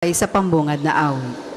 Ay sa pambungad na awit.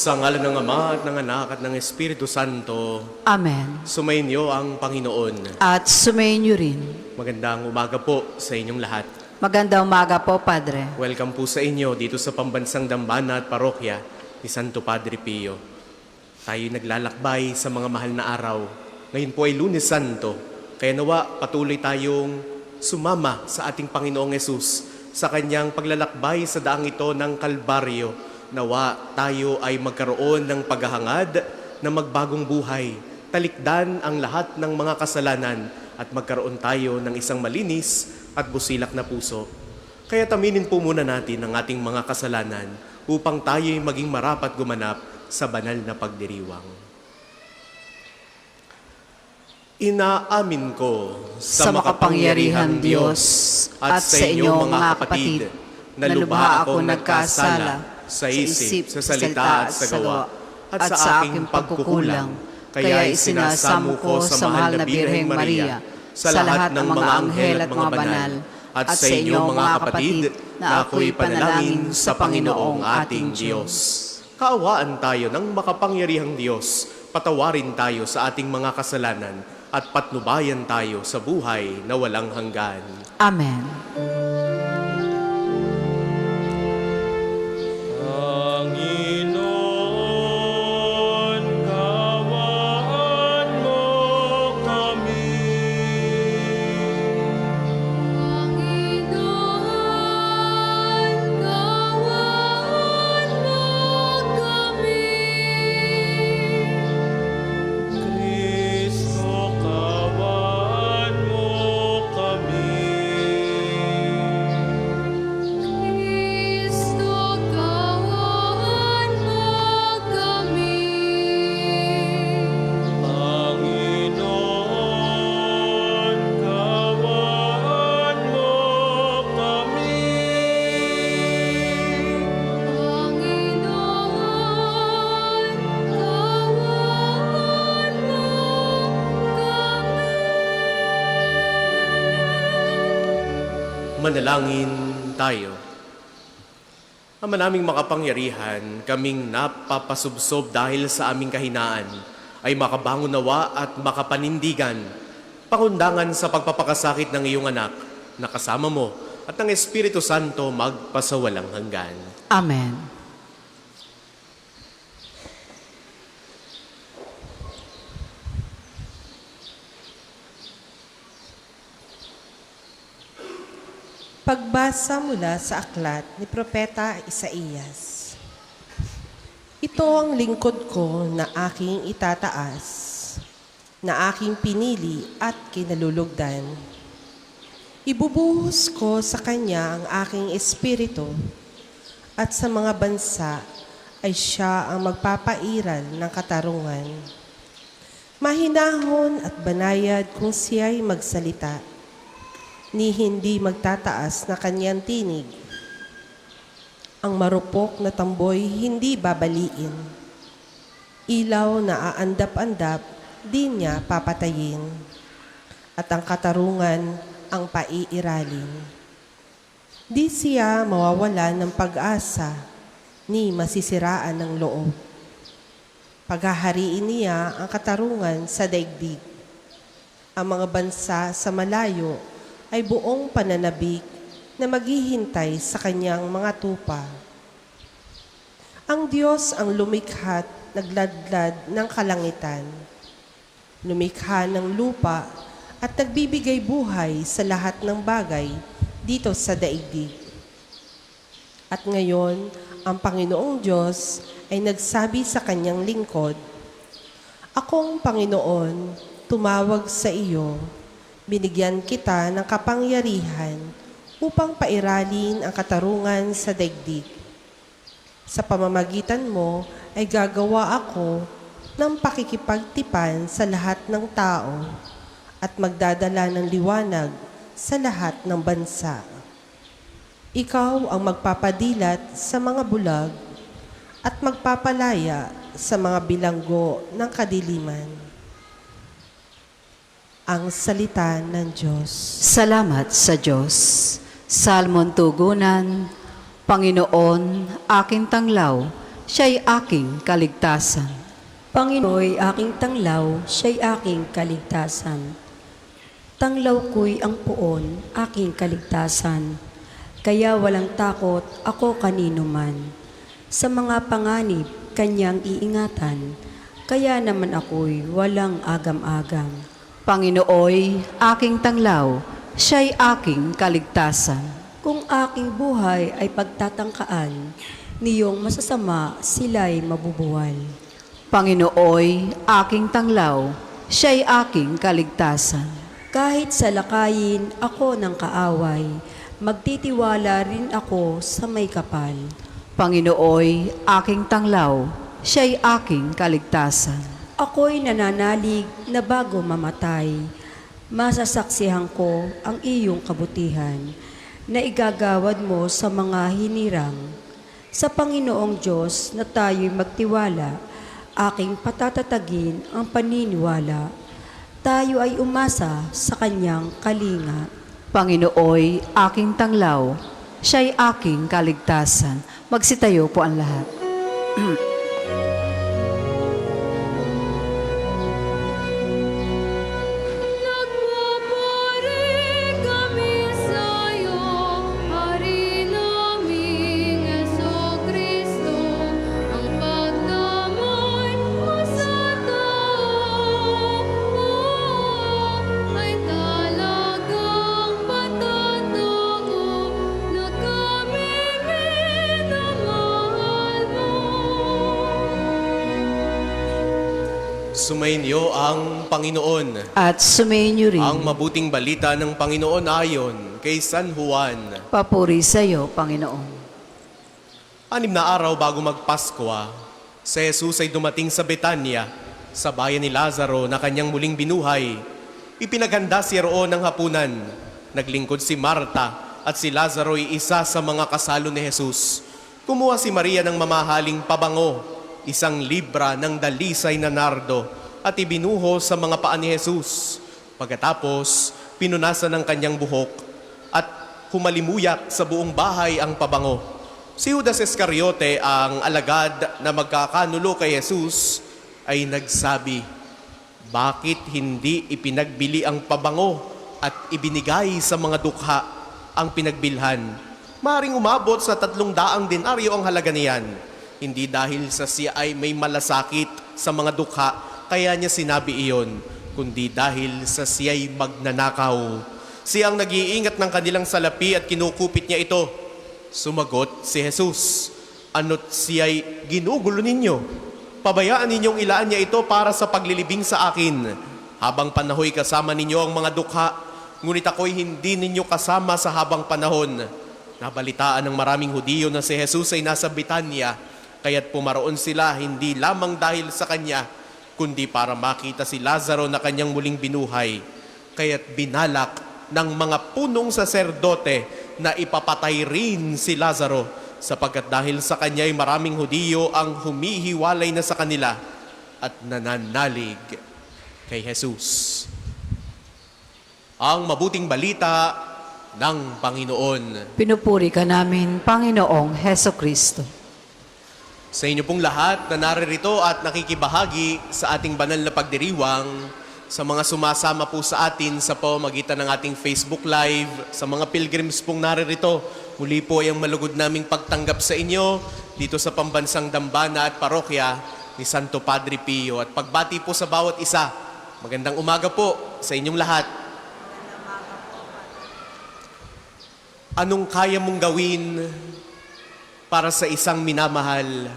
Sa ngalan ng Ama at ng Anak at ng Espiritu Santo, Amen. sumainyo ang Panginoon. At sumayin niyo rin. Magandang umaga po sa inyong lahat. Magandang umaga po, Padre. Welcome po sa inyo dito sa Pambansang Dambana at Parokya ni Santo Padre Pio. Tayo'y naglalakbay sa mga mahal na araw. Ngayon po ay Lunes Santo. Kaya nawa patuloy tayong sumama sa ating Panginoong Yesus sa kanyang paglalakbay sa daang ito ng Kalbaryo. Nawa tayo ay magkaroon ng paghahangad na magbagong buhay, talikdan ang lahat ng mga kasalanan at magkaroon tayo ng isang malinis at busilak na puso. Kaya taminin po muna natin ang ating mga kasalanan upang tayo'y maging marapat gumanap sa banal na pagdiriwang. Inaamin ko Sa makapangyarihan Diyos at sa inyong mga kapatid, na lubha ako nagkasala sa isip, sa salita at sa gawa, at sa aking pagkukulang. Kaya isinasamo ko sa mahal na Birheng Maria, sa lahat ng mga anghel at mga banal, at sa inyong mga kapatid, na ako'y panalangin sa Panginoong ating Diyos. Kaawaan tayo ng makapangyarihang Diyos, patawarin tayo sa ating mga kasalanan, at patnubayan tayo sa buhay na walang hanggan. Amen. Panginoon, kaawaan mo kami. Panginoon, kaawaan mo kami. Kristo, kaawaan mo kami. Kristo, kaawaan mo kami. Panginoon, kaawaan mo kami. Panginoon, kaawaan mo kami. Manalangin tayo. Ama naming makapangyarihan, kaming napapasubsob dahil sa aming kahinaan, ay makabangon nawa at makapanindigan, pakundangan sa pagpapakasakit ng iyong anak, na kasama mo at ng Espiritu Santo magpasawalang hanggan. Amen. Pagbasa mula sa aklat ni Propeta Isaías. Ito ang lingkod ko na aking itataas, na aking pinili at kinalulugdan. Ibubuhos ko sa kanya ang aking espiritu, at sa mga bansa ay siya ang magpapairal ng katarungan. Mahinahon at banayad kung siya'y magsalita, ni hindi magtataas na kanyang tinig. Ang marupok na tamboy hindi babaliin. Ilaw na aandap-andap, di niya papatayin. At ang katarungan ang paiiralin. Di siya mawawalan ng pag-asa, ni masisiraan ng loob. Paghahariin niya ang katarungan sa daigdig. Ang mga bansa sa malayo ay buong pananabik na maghihintay sa kanyang mga tupa. Ang Diyos ang lumikha't nagladlad ng kalangitan, lumikha ng lupa at nagbibigay buhay sa lahat ng bagay dito sa daigdig. At ngayon, ang Panginoong Diyos ay nagsabi sa kanyang lingkod, Akong Panginoon, tumawag sa iyo, binigyan kita ng kapangyarihan upang pairalin ang katarungan sa daigdig. Sa pamamagitan mo ay gagawa ako ng pakikipagtipan sa lahat ng tao at magdadala ng liwanag sa lahat ng bansa. Ikaw ang magpapadilat sa mga bulag at magpapalaya sa mga bilanggo ng kadiliman. Ang salita ng Diyos. Salamat sa Diyos. Salmon tugunan, Panginoon, aking tanglaw, siya'y aking kaligtasan. Panginooy aking tanglaw, siya'y aking kaligtasan. Tanglaw ko'y ang puon, aking kaligtasan. Kaya walang takot ako kanino man. Sa mga panganib, kanyang iingatan. Kaya naman ako'y walang agam-agam. Panginooy, aking tanglaw, siya'y aking kaligtasan. Kung aking buhay ay pagtatangkaan, niyong masasama sila'y mabubuwal. Panginooy, aking tanglaw, siya'y aking kaligtasan. Kahit sa lakayin ako ng kaaway, magtitiwala rin ako sa may kapal. Panginooy, aking tanglaw, siya'y aking kaligtasan. Ako'y nananalig na bago mamatay, masasaksihan ko ang iyong kabutihan na igagawad mo sa mga hinirang. Sa Panginoong Diyos na tayo'y magtiwala, aking patatatagin ang paniniwala. Tayo ay umasa sa kanyang kalinga. Panginooy, aking tanglaw, siya'y aking kaligtasan. Magsitayo po ang lahat. Nagpupuri kami sa'yo, Hari naming Jesucristo, ang pagdamay mo sa tao ay talagang patatago na kami minamahal mo. Sumainyo ang Panginoon. At sumainyo rin. Ang mabuting balita ng Panginoon ayon kay San Juan. Papuri sa iyo, Panginoon. 6 na araw bago magpaskwa, si Jesus ay dumating sa Betania, sa bayan ni Lazaro na kanyang muling binuhay. Ipinaghanda siya roon ng hapunan. Naglingkod si Marta at si Lazaro ay isa sa mga kasalo ni Jesus. Kumuha si Maria ng mamahaling pabango, 1 libra ng dalisay na nardo, at ibinuho sa mga paa ni Jesus. Pagkatapos, pinunasan ng kanyang buhok at humalimuyak sa buong bahay ang pabango. Si Judas Iscariote, ang alagad na magkakanulo kay Jesus, ay nagsabi, "Bakit hindi ipinagbili ang pabango at ibinigay sa mga dukha ang pinagbilhan? Maring umabot sa 300 denaryo ang halaga niyan." Hindi dahil sa siya ay may malasakit sa mga dukha, kaya niya sinabi iyon, kundi dahil sa siya'y magnanakaw. Siya ang nag-iingat ng kanilang salapi at kinukupit niya ito. Sumagot si Jesus, "Ano't siya'y ginugulo ninyo? Pabayaan ninyong ilaan niya ito para sa paglilibing sa akin. Habang panahoy kasama ninyo ang mga dukha, ngunit ako'y hindi ninyo kasama sa habang panahon." Nabalitaan ng maraming Hudiyo na si Jesus ay nasa Betania, kaya't pumaroon sila hindi lamang dahil sa kanya, kundi para makita si Lazaro na kanyang muling binuhay. Kaya't binalak ng mga punong saserdote na ipapatay rin si Lazaro, sapagkat dahil sa kanya ay maraming Hudiyo ang humihiwalay na sa kanila at nananalig kay Jesus. Ang mabuting balita ng Panginoon. Pinupuri ka namin, Panginoong Heso Kristo. Sa inyo pong lahat na naririto at nakikibahagi sa ating banal na pagdiriwang, sa mga sumasama po sa atin sa pamamagitan ng ating Facebook Live, sa mga pilgrims pong naririto, muli po ay ang malugod naming pagtanggap sa inyo dito sa Pambansang Dambana at Parokya ni Santo Padre Pio. At pagbati po sa bawat isa, magandang umaga po sa inyong lahat. Anong kaya mong gawin para sa isang minamahal?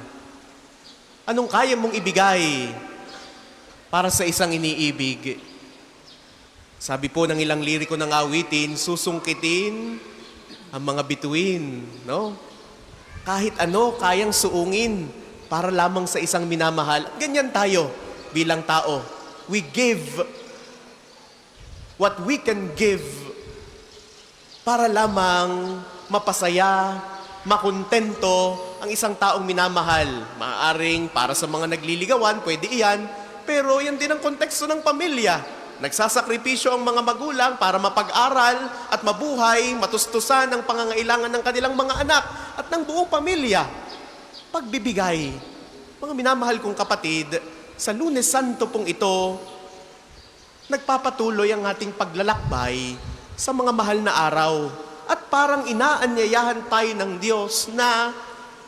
Anong kaya mong ibigay para sa isang iniibig? Sabi po ng ilang liriko ng awitin, susungkitin ang mga bituin, no? Kahit ano, kayang suungin para lamang sa isang minamahal. Ganyan tayo bilang tao. We give what we can give para lamang mapasaya, makontento ang isang taong minamahal. Maaaring para sa mga nagliligawan, pwede iyan, pero yan din ang konteksto ng pamilya. Nagsasakripisyo ang mga magulang para mapag-aral at mabuhay, matustusan ang pangangailangan ng kanilang mga anak at ng buong pamilya. Pagbibigay. Mga minamahal kong kapatid, sa Lunes Santo pong ito, nagpapatuloy ang ating paglalakbay sa mga mahal na araw. At parang inaanyayahan tayo ng Diyos na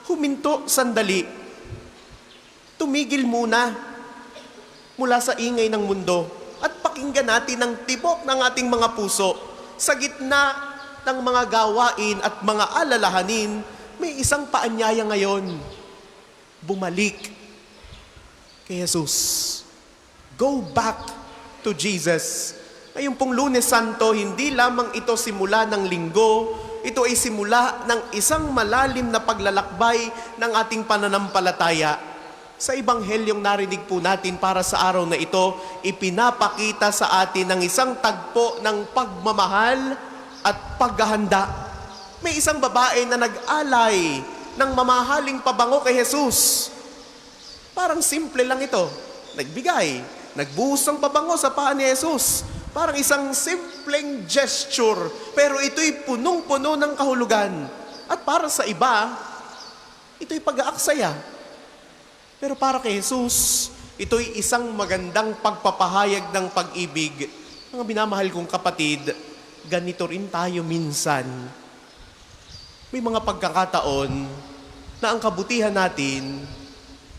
huminto sandali. Tumigil muna mula sa ingay ng mundo at pakinggan natin ang tibok ng ating mga puso. Sa gitna ng mga gawain at mga alalahanin, may isang paanyaya ngayon. Bumalik kay Jesus. Go back to Jesus. Ngayon pong Lunes Santo, hindi lamang ito simula ng linggo, ito ay simula ng isang malalim na paglalakbay ng ating pananampalataya. Sa Ebanghelyong narinig po natin para sa araw na ito, ipinapakita sa atin ng isang tagpo ng pagmamahal at paghahanda. May isang babae na nag-alay ng mamahaling pabango kay Jesus. Parang simple lang ito. Nagbigay, nagbuhos ng pabango sa paa ni Jesus. Parang isang simpleng gesture, pero ito'y punong-puno ng kahulugan. At para sa iba, ito'y pag-aaksaya. Pero para kay Jesus, ito'y isang magandang pagpapahayag ng pag-ibig. Mga minamahal kong kapatid, ganito rin tayo minsan. May mga pagkakataon na ang kabutihan natin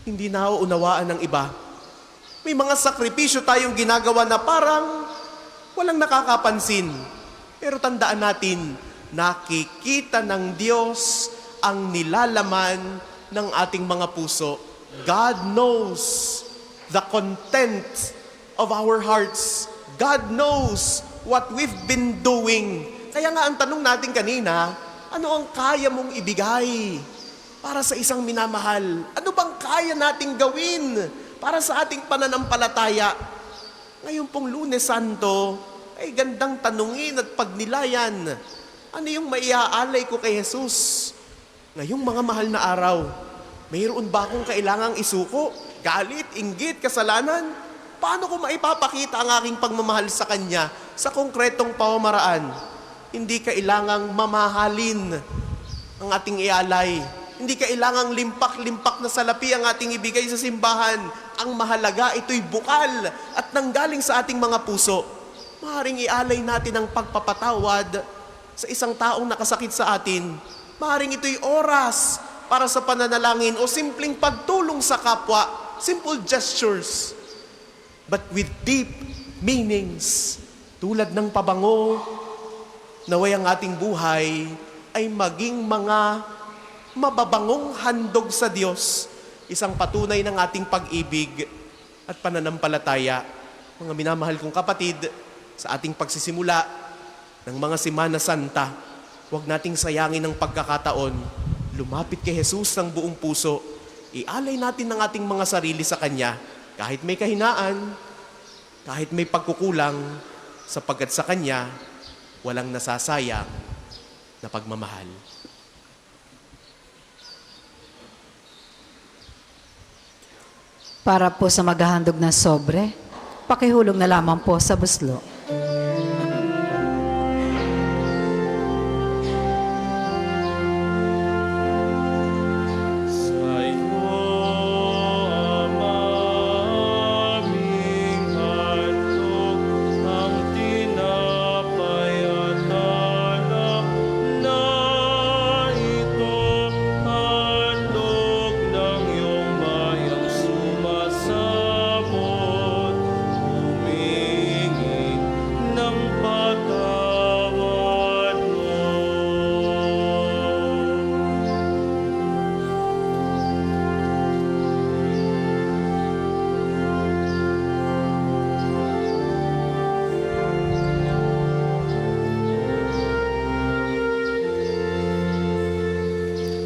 hindi nauunawaan ng iba. May mga sakripisyo tayong ginagawa na parang walang nakakapansin. Pero tandaan natin, nakikita ng Diyos ang nilalaman ng ating mga puso. God knows the content of our hearts. God knows what we've been doing. Kaya nga ang tanong natin kanina, ano ang kaya mong ibigay para sa isang minamahal? Ano bang kaya nating gawin para sa ating pananampalataya? Ngayon pong Lunes Santo, ay gandang tanungin at pagnilayan. Ano yung maiaalay ko kay Jesus? Ngayong mga mahal na araw, mayroon ba akong kailangang isuko? Galit, inggit, kasalanan? Paano ko maipapakita ang aking pagmamahal sa Kanya sa konkretong pamamaraan? Hindi kailangang mamahalin ang ating ialay. Hindi kailangang limpak-limpak na salapi ang ating ibigay sa simbahan. Ang mahalaga, ito'y bukal at nanggaling sa ating mga puso. Maaaring ialay natin ang pagpapatawad sa isang taong nakasakit sa atin. Maaaring ito'y oras para sa pananalangin o simpleng pagtulong sa kapwa, simple gestures, but with deep meanings, tulad ng pabango, naway ang ating buhay ay maging mga mababangong handog sa Diyos, isang patunay ng ating pag-ibig at pananampalataya. Mga minamahal kong kapatid, sa ating pagsisimula ng mga Semana Santa, huwag nating sayangin ang pagkakataon. Lumapit kay Jesus ng buong puso. Ialay natin ang ating mga sarili sa Kanya, kahit may kahinaan, kahit may pagkukulang, sapagkat sa Kanya, walang nasasayang na pagmamahal. Para po sa maghahandog na sobre, pakihulog na lamang po sa buslo.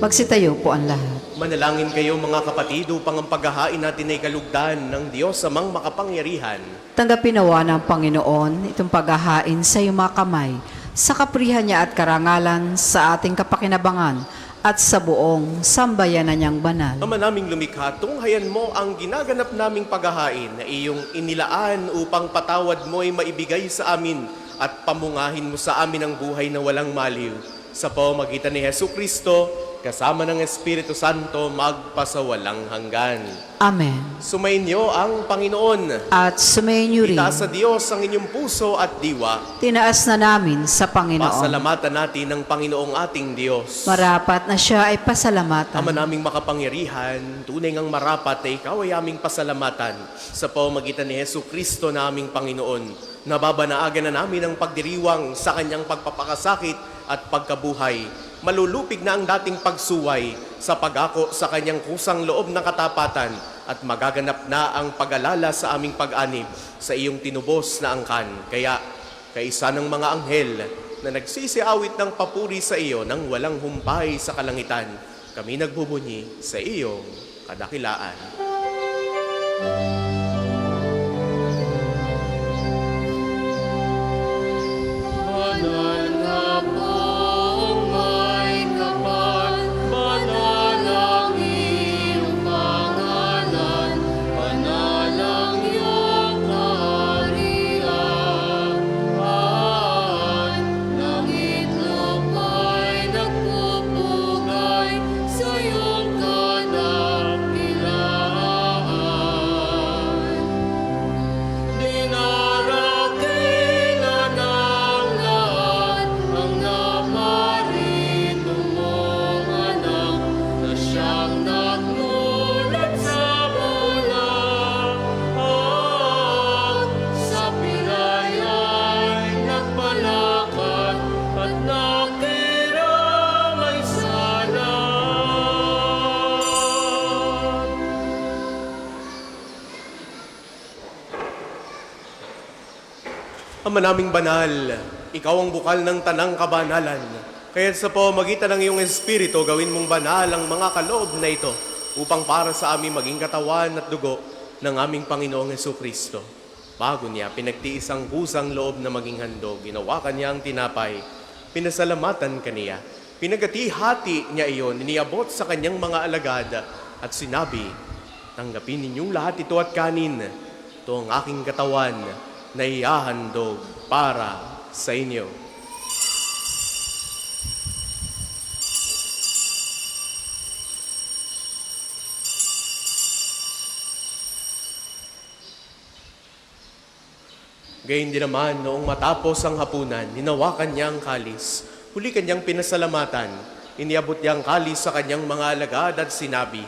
Magsitayo po ang lahat. Manalangin kayo mga kapatid upang ang paghahain natin ay kalugdan ng Diyos amang makapangyarihan. Tanggapin nawa ng Panginoon itong paghahain sa iyong mga kamay, sa kaprihan niya at karangalan, sa ating kapakinabangan, at sa buong sambayanan niyang banal. Ama naming lumikha, tunghayan mo ang ginaganap naming paghahain na iyong inilaan upang patawad mo ay maibigay sa amin at pamungahin mo sa amin ang buhay na walang maliw. Sa pamamagitan ni Jesucristo, kasama ng Espiritu Santo, magpasawalang hanggan. Amen. Sumainyo ang Panginoon. At sumayin niyo rin, Itaas sa Diyos ang inyong puso at diwa. tinaas na namin sa Panginoon. Pasalamatan natin ang Panginoong ating Diyos. Marapat na siya ay pasalamatan. Ama naming makapangyarihan, tunay ngang marapat na ikaw ay aming pasalamatan sa pamamagitan ni Jesucristo na aming Panginoon. Nababanaagan na namin ang pagdiriwang sa kanyang pagpapakasakit at pagkabuhay. Malulupig na ang dating pagsuway sa pag-ako sa kanyang kusang loob ng katapatan at magaganap na ang pag-alala sa aming pag-anib sa iyong tinubos na angkan. Kaya, kaisa ng mga anghel na nagsisiawit ng papuri sa iyo nang walang humpay sa kalangitan, kami nagbubunyi sa iyong kadakilaan. Banal na pong may kapal, banal ang iyong pangalan, banal ang iyong kaharian. Langit lupa'y nagpupugay sa iyong kadakilaan. Dinarakilan ng lahat ang naparito mong anak na siyang nagmulat sa bulan at sa pilay ay nagpalakad at nakiramay sana. Ama naming banal, ikaw ang bukal ng tanang kabanalan. Kaya sa pamamagitan ng iyong Espiritu, gawin mong banal ang mga kaloob na ito upang para sa amin maging katawan at dugo ng aming Panginoong Jesucristo. Bago niya, pinagtiis ang kusang loob na maging handog. Ginawakan niya ang tinapay. Pinasalamatan kaniya. Pinagati-hati niya iyon, iniabot sa kanyang mga alagad at sinabi, tanggapin ninyong lahat ito at kanin. Ito ang aking katawan na ihahandog para sa inyo. Gayun din naman, noong matapos ang hapunan, ninawakan niya ang kalis. Huli kanyang pinasalamatan. Iniabot niya ang kalis sa kanyang mga alagad at sinabi,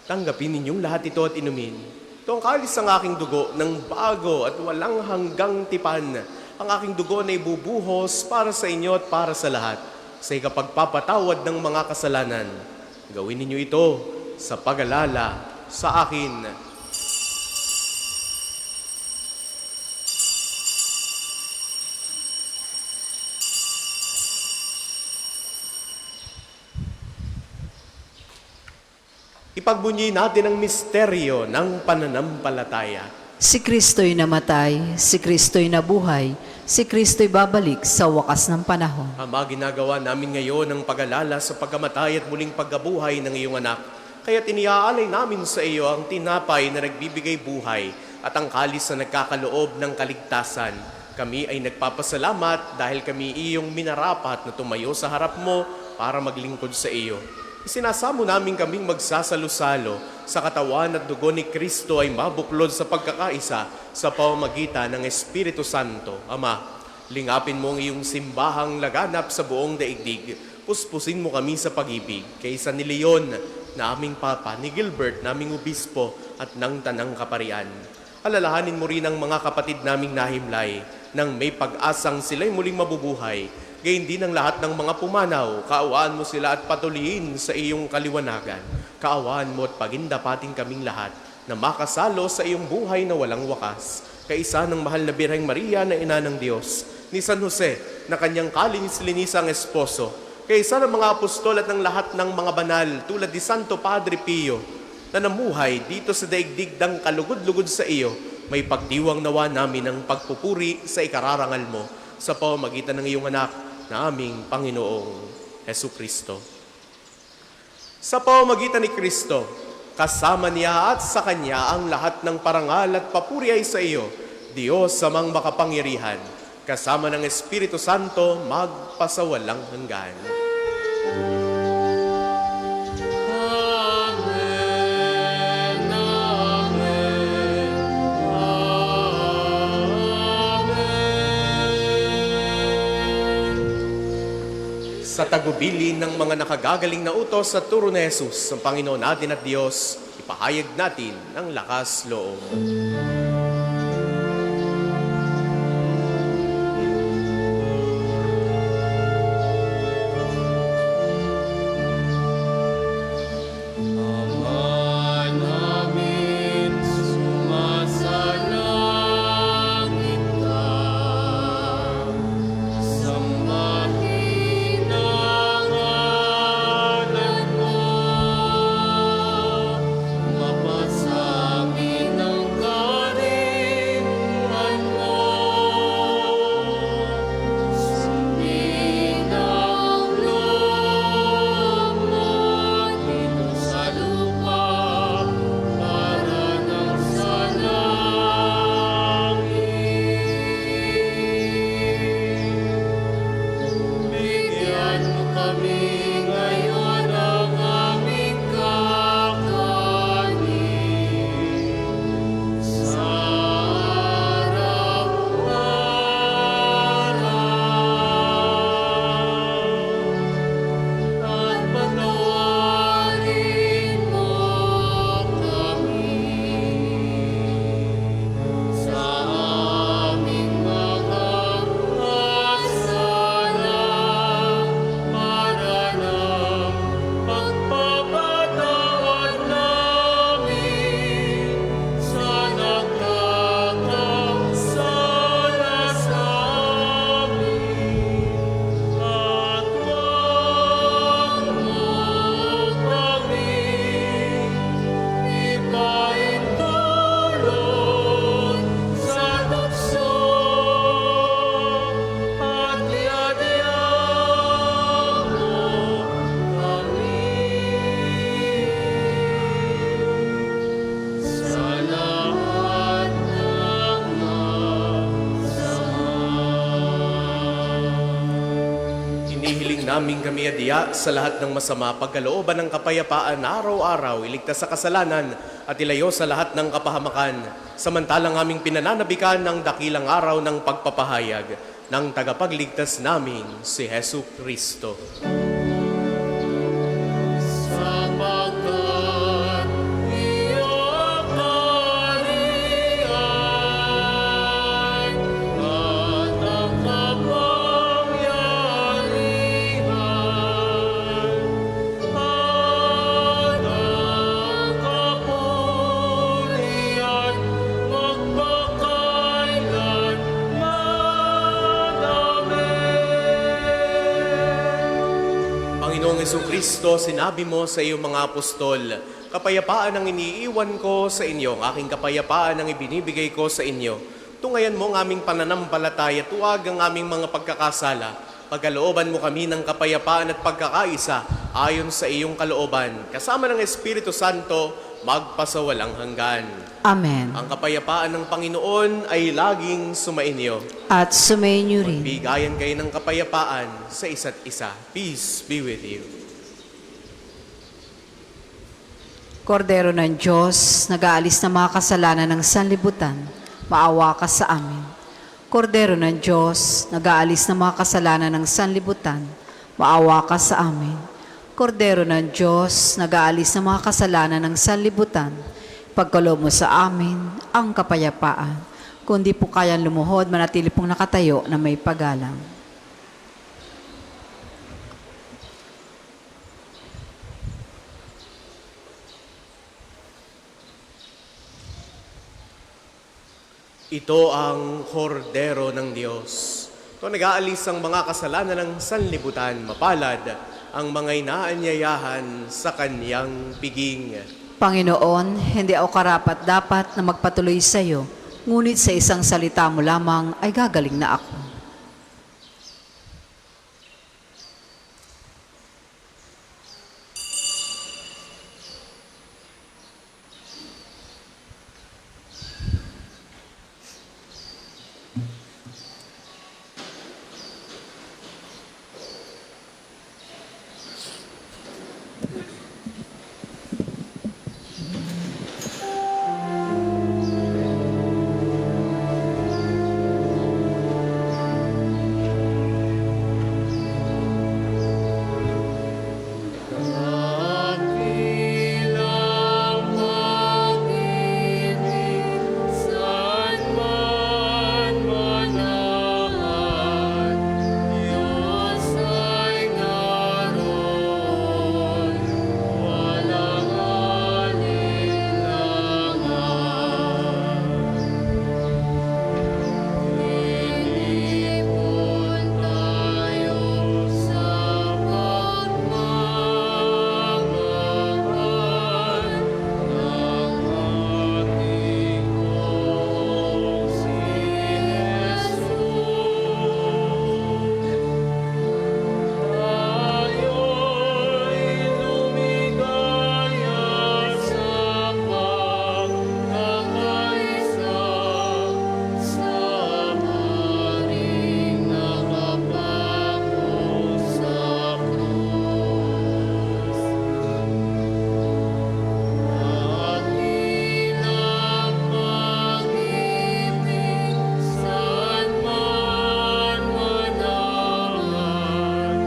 tanggapin ninyong lahat ito at inumin. Ito ang kalis ng aking dugo ng bago at walang hanggang tipan. Ang aking dugo na ibubuhos para sa inyo at para sa lahat sa ikapagpapatawad ng mga kasalanan. Gawin ninyo ito sa pag-alala sa akin. Ipagbunyi natin ang misteryo ng pananampalataya. Si Kristo'y namatay, si Kristo'y nabuhay, si Kristo'y babalik sa wakas ng panahon. Ama, ginagawa namin ngayon ang pag-alala sa pagkamatay at muling pagkabuhay ng iyong anak. Kaya tiniaalay namin sa iyo ang tinapay na nagbibigay buhay at ang kalis na nagkakaloob ng kaligtasan. Kami ay nagpapasalamat dahil kami iyong minarapat na tumayo sa harap mo para maglingkod sa iyo. Isinasamo namin kaming magsasalo-salo sa katawan at dugo ni Kristo ay mabuklod sa pagkakaisa sa pamamagitan ng Espiritu Santo. Ama, lingapin mo ang iyong simbahang laganap sa buong daigdig. Puspusin mo kami sa pag-ibig. Kaysa ni Leon, na aming Papa, ni Gilbert, naming Obispo, at ng Tanang Kaparian. Alalahanin mo rin ang mga kapatid naming nahimlay, nang may pag-asang sila'y muling mabubuhay. Gayon din ang lahat ng mga pumanaw, kaawaan mo sila at patuloyin sa iyong kaliwanagan. Kaawaan mo at pagindapating kaming lahat na makasalo sa iyong buhay na walang wakas. Kaisa ng mahal na Birheng Maria na Ina ng Diyos, ni San Jose na kanyang kalinis-linisang esposo, kaysa ng mga apostol at ng lahat ng mga banal tulad ni Santo Padre Pio na namuhay dito sa daigdig ng kalugod-lugod sa iyo, may pagdiwang nawa namin ng pagpupuri sa ikararangal mo sa pamamagitan ng iyong anak na aming Panginoong Hesu Kristo. Sa pamamagitan ni Kristo, kasama niya at sa Kanya ang lahat ng parangal at papuri ay sa iyo, Diyos amang makapangyarihan, kasama ng Espiritu Santo magpasawalang hanggan. Amen, amen, amen. Sa tagubilin ng mga nakagagaling na utos sa turo ni Jesus, ang Panginoon natin at Diyos, ipahayag natin ang lakas loob. Ama namin, sumasalangit ka. Sambahin ang ngalan mo. Mapasamin ang karunungan mo. Sundin ang loob mo dito sa lupa para ng sa langit. Bigyan mo kami ngayon ng aming kakanin sa araw-araw. At patawarin mo kami sa aming mga kasalanan para ng pagpapatawad namin sa nagkakasala sa amin. At huwag mo kami ipaintulot sa tukso at iadya mo kami sa lahat ng masama. Hinihiling namin kami adya sa lahat ng masama, pagkalooban ng kapayapaan araw-araw, iligtas sa kasalanan at ilayo sa lahat ng kapahamakan, samantalang aming pinananabikan ng dakilang araw ng pagpapahayag ng tagapagligtas namin, si Hesu Kristo. Sapagkat iyong kaharian at ang kapangyarihan at ang kapurihan magpakailanman. Amen. Panginoong Jesucristo, sinabi mo sa iyong mga apostol, kapayapaan ang iniiwan ko sa inyo, ang aking kapayapaan ang ibinibigay ko sa inyo. Tungayan mo ang aming pananampalataya, tuwag ang aming mga pagkakasala. Pagkalooban mo kami ng kapayapaan at pagkakaisa ayon sa iyong kalooban. Kasama ng Espiritu Santo, magpasawalang hanggan. Amen. Ang kapayapaan ng Panginoon ay laging sumainyo. At sumainyo rin. Bigayan kayo ng kapayapaan sa isa't isa. Peace be with you. Kordero ng Diyos, nag-aalis ng mga kasalanan ng sanlibutan, maawa ka sa amin. Kordero ng Diyos, nag-aalis ng mga kasalanan ng sanlibutan, maawa ka sa amin. Kordero ng Diyos, nag-aalis ng mga kasalanan ng sanlibutan, pagkaloob mo sa amin ang kapayapaan. Kung di po kayang lumuhod, manatili pong nakatayo na may paggalang. Ito ang kordero ng Diyos. Ito nag-aalis ang mga kasalanan ng sanlibutan, mapalad ang mga inaanyayahan sa kanyang piging. Panginoon, hindi ako karapat dapat na magpatuloy sa iyo, ngunit sa isang salita mo lamang ay gagaling na ako. Dakilang pag-ibig, saan man manahan, Diyos ay naroon, walang alinlangan. Lilipon tayo sa pagmamahal ng ating Panginoong si Tayo'y lumigaya sa pagkakaisa sa maring nakapako sa krus. Dakilang pag-ibig, saan man manahan,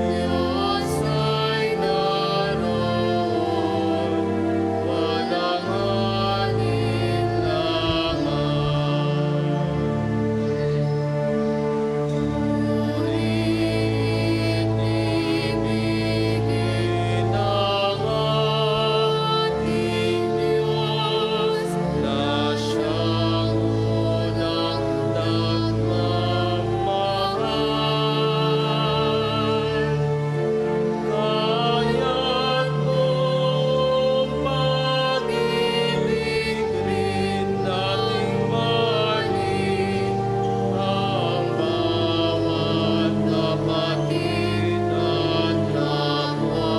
Diyos ay naroon, walang alinlangan. Ngunit ibigin ang ating Diyos na siyang unang nagmamahal. Kaya't buong pag-ibig rin nating mahalin ang bawat kapatid at kapwa.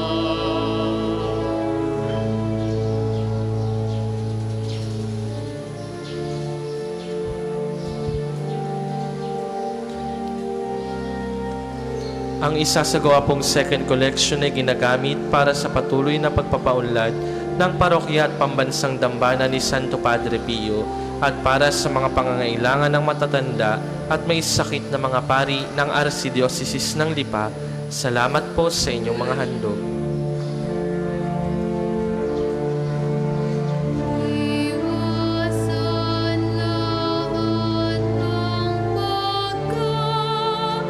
Ang isasagawa pong second collection ay ginagamit para sa patuloy na pagpapaunlad ng parokya at pambansang dambana ni Santo Padre Pio at para sa mga pangangailangan ng matatanda at may sakit na mga pari ng Archdiocese ng Lipa. Salamat po sa inyong mga handog. Iwasan lahat ng pagkabahan,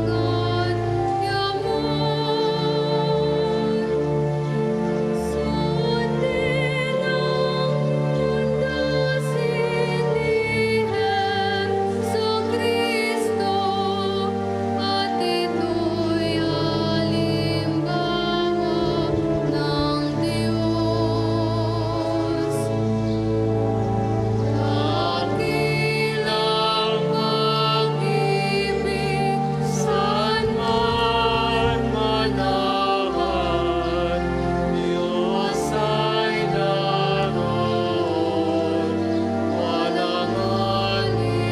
pagkatilangan, yaman. Sundin ang undas inihen sa Kristo, at ito'y halimbawa ng Diyos. Dakilang pag-ibig, saan man manahan, Diyos ay naroon, walang alinlangan.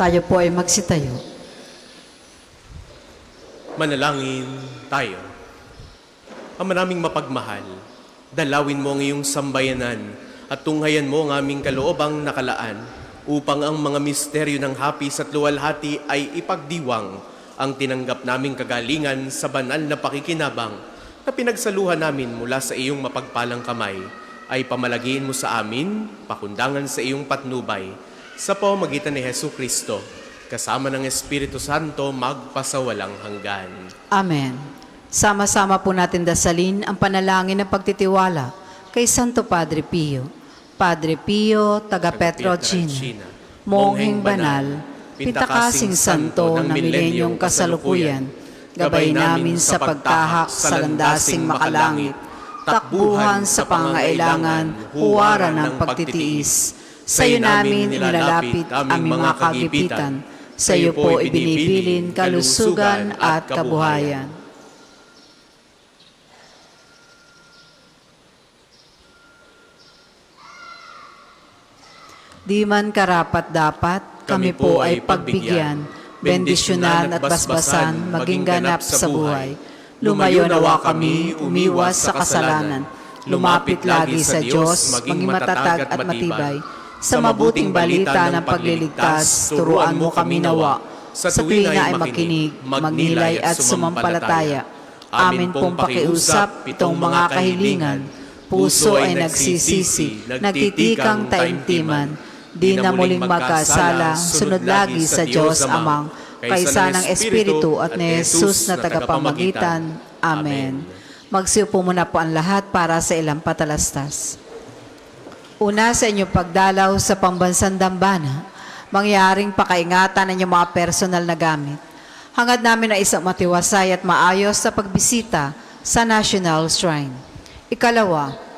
Tayo po ay magsitayo. Manalangin tayo. Ama naming mapagmahal, dalawin mo ang iyong sambayanan at tunghayan mo ang aming kaloobang nakalaan upang ang mga misteryo ng hapis at luwalhati ay ipagdiwang ang tinanggap naming kagalingan sa banal na pakikinabang na pinagsaluhan namin mula sa iyong mapagpalang kamay ay pamalagiin mo sa amin, pakundangan sa iyong patnubay, sa pamamagitan ni Hesu Kristo, kasama ng Espiritu Santo, magpasawalang hanggan. Amen. Sama-sama po natin dasalin ang panalangin ng pagtitiwala kay Santo Padre Pio. Padre Pio, taga Petrogina, Mongheng Banal, Pintakasing Santo ng Milenyong Kasalukuyan, gabay namin sa pagtahak sa landasing makalangit, takbuhan sa pangailangan, huwaran ng pagtitiis. Sa iyo namin nilalapit aming mga kagipitan, sa iyo po ibinibilin kalusugan at kabuhayan. Di man karapat-dapat, kami po ay pagbigyan, bendisyonan at basbasan, maging ganap sa buhay. Lumayo nawa kami, umiwas sa kasalanan, lumapit lagi sa Diyos, maging matatag at matibay. Sa mabuting balita ng pagliligtas, turuan mo kami nawa. Sa tuwina ay makinig, magnilay at sumampalataya. Amin pong pakiusap itong mga kahilingan. Puso ay nagsisisi, nagtitikang taimtiman. Di na muling magkasala, sunod lagi sa Diyos Amang, kaysa ng Espiritu at ni Jesus na tagapamagitan. Amen. Magsiupo muna po ang lahat para sa ilang patalastas. Una sa inyong pagdalaw sa pambansang dambana, mangyaring pakaingatan ng inyong mga personal na gamit. Hangad namin na isang matiwasay at maayos sa pagbisita sa National Shrine. Ikalawa,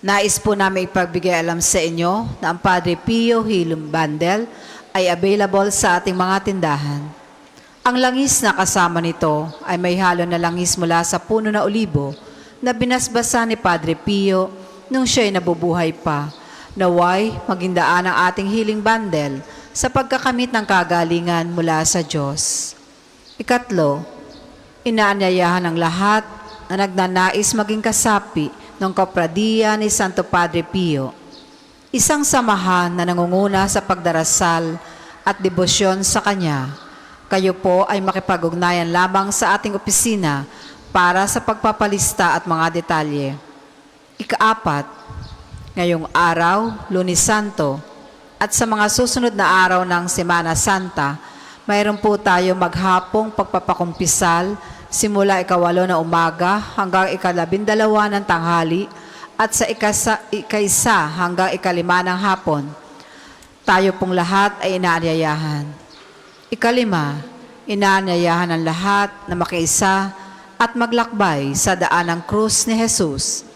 nais po namin ipagbigay alam sa inyo na ang Padre Pio Hilum Bundle ay available sa ating mga tindahan. Ang langis na kasama nito ay may halo na langis mula sa puno na olibo na binasbasa ni Padre Pio nung siya'y nabubuhay pa. Naway, magindaan ang ating healing bundle sa pagkakamit ng kagalingan mula sa Diyos. Ikatlo, inaanyayahan ng lahat na nagnanais maging kasapi ng Kopradiya ni Santo Padre Pio. Isang samahan na nangunguna sa pagdarasal at debosyon sa Kanya. Kayo po ay makipag-ugnayan lamang sa ating opisina para sa pagpapalista at mga detalye. Ikaapat, ngayong araw, Lunes Santo, at sa mga susunod na araw ng Semana Santa, mayroon po tayo maghapong pagpapakumpisal simula 8 na umaga hanggang 12 ng tanghali at sa ika-1 hanggang 5 ng hapon. Tayo pong lahat ay inaanyayahan. 5, inaanyayahan ang lahat na makiisa at maglakbay sa daan ng krus ni Jesus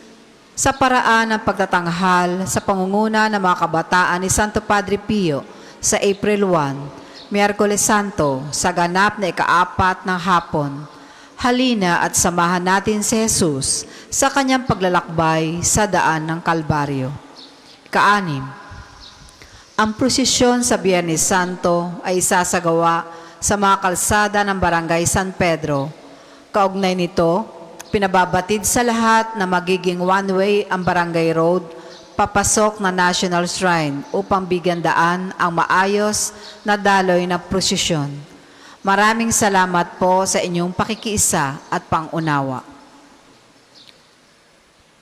sa paraan ng pagtatanghal sa pangunguna ng mga kabataan ni Santo Padre Pio sa April 1, Miyerkules Santo, sa ganap na 4 ng hapon. Halina at samahan natin si Jesus sa kanyang paglalakbay sa daan ng Kalbaryo. 6, ang prosesyon sa Biyernes Santo ay isasagawa sa mga kalsada ng Barangay San Pedro. Kaugnay nito, pinababatid sa lahat na magiging one-way ang Barangay Road papasok na National Shrine upang bigyan daan ang maayos na daloy na prosesyon. Maraming salamat po sa inyong pakikiisa at pangunawa.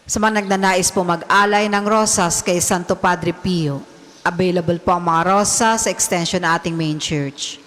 Sa mga nagnanais po mag-alay ng rosas kay Santo Padre Pio, available po ang mga rosas sa extension ng ating main church.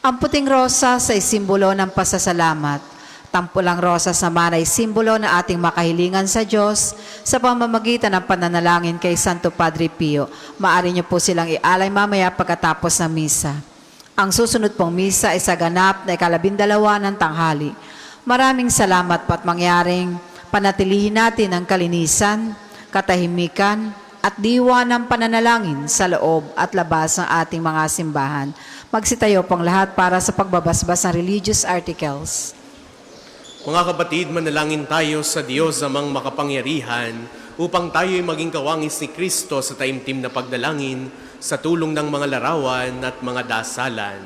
Ang puting rosas ay simbolo ng pasasalamat. Tampulang rosas naman ay simbolo ng ating makahilingan sa Diyos sa pamamagitan ng pananalangin kay Santo Padre Pio. Maaari niyo po silang ialay mamaya pagkatapos ng misa. Ang susunod pong misa ay sa ganap na 12 ng tanghali. Maraming salamat po at mangyaring panatilihin natin ang kalinisan, katahimikan, at diwa ng pananalangin sa loob at labas ng ating mga simbahan. Magsitayo pong lahat para sa pagbabasbas ng religious articles. Mga kapatid, manalangin tayo sa Diyos amang makapangyarihan upang tayo'y maging kawangis ni Kristo sa taimtim na pagdalangin sa tulong ng mga larawan at mga dasalan.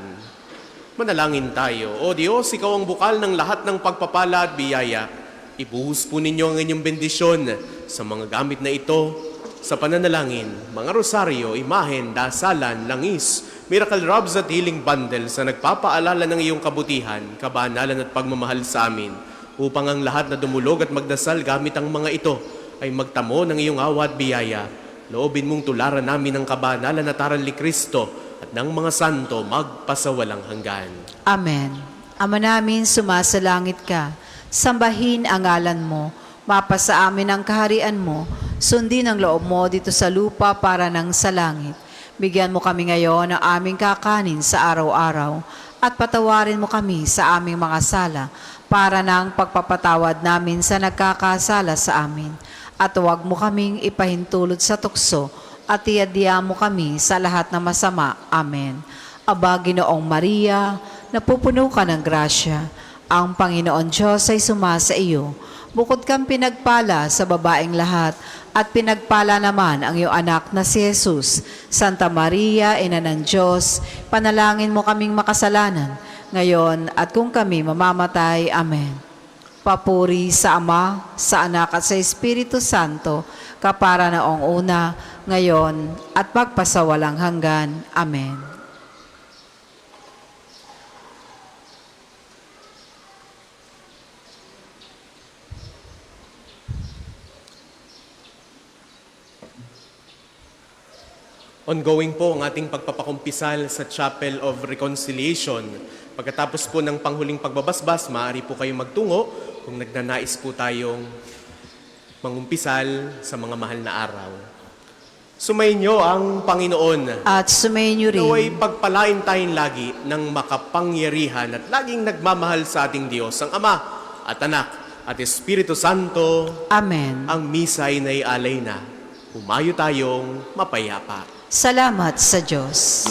Manalangin tayo. O Diyos, Ikaw ang bukal ng lahat ng pagpapala at biyaya. Ibuhos po ninyo ang inyong bendisyon sa mga gamit na ito sa pananalangin, mga rosaryo, imahen, dasalan, langis, miracle robs at healing bundle sa nagpapaalala ng iyong kabutihan, kabanalan at pagmamahal sa amin, upang ang lahat na dumulog at magdasal gamit ang mga ito ay magtamo ng iyong awa at biyaya. Loobin mong tularan namin ang kabanalan at aral ni Kristo at ng mga santo magpasawalang hanggan. Amen. Ama namin, sumasalangit ka. Sambahin ang ngalan mo. Mapasa amin ang kaharian mo. Sundin ang loob mo dito sa lupa para nang sa langit. Bigyan mo kami ngayon ng aming kakanin sa araw-araw at patawarin mo kami sa aming mga sala para nang pagpapatawad namin sa nagkakasala sa amin. At huwag mo kaming ipahintulot sa tukso at iadya mo kami sa lahat ng masama. Amen. Aba, Ginoong Maria, napupuno ka ng grasya. Ang Panginoon Diyos ay sumasa iyo. Bukod kang pinagpala sa babaeng lahat, at pinagpala naman ang iyong anak na si Jesus. Santa Maria, Ina ng Diyos, panalangin mo kaming makasalanan, ngayon at kung kami mamamatay. Amen. Papuri sa Ama, sa Anak at sa Espiritu Santo, kapara noong una, ngayon at pagpasawalang hanggan. Amen. Ongoing po ang ating pagpapakumpisal sa Chapel of Reconciliation. Pagkatapos po ng panghuling pagbabasbas, maaari po kayong magtungo kung nagnanais po tayong mangumpisal sa mga mahal na araw. Sumainyo ang Panginoon. At sumayin niyo rin. Naway pagpalain tayong lagi ng makapangyarihan at laging nagmamahal sa ating Diyos, ang Ama at Anak at Espiritu Santo. Amen. Ang misa ay naialay na. Humayo tayong mapayapa. Salamat sa Diyos.